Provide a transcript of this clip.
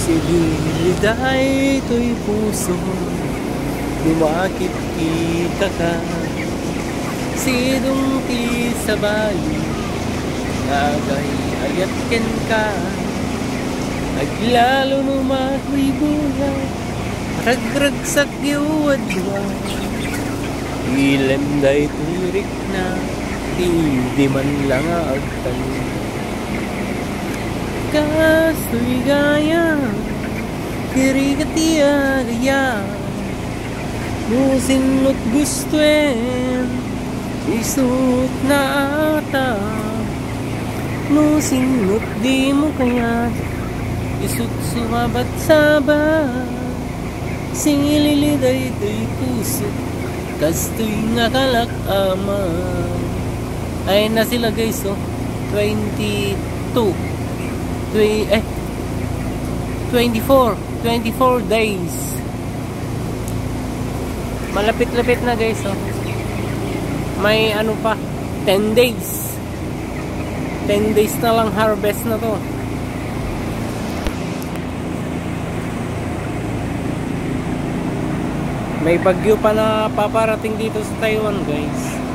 Si gilid ay ito'y puso, lumakit kita ka. Sidong ti sa bayi, nagay ayatken ka. Aglalo numakoy buhay, ragragsak giwadwa. Ilem day turik na, hindi man lang agtan. Kasto'y gaya, kirigatiya gaya. Musinot gustuin, isut na ata. Musinot di mo kaya, isut sumabat sabat. Singililiday to'y puso, kasto'y nakalakaman. Ayun na sila guys, oh. 24 days. Malapit-lapit na guys, oh. May ano pa, 10 days. 10 days na lang harvest na to. May bagyo pa na paparating dito sa Taiwan guys.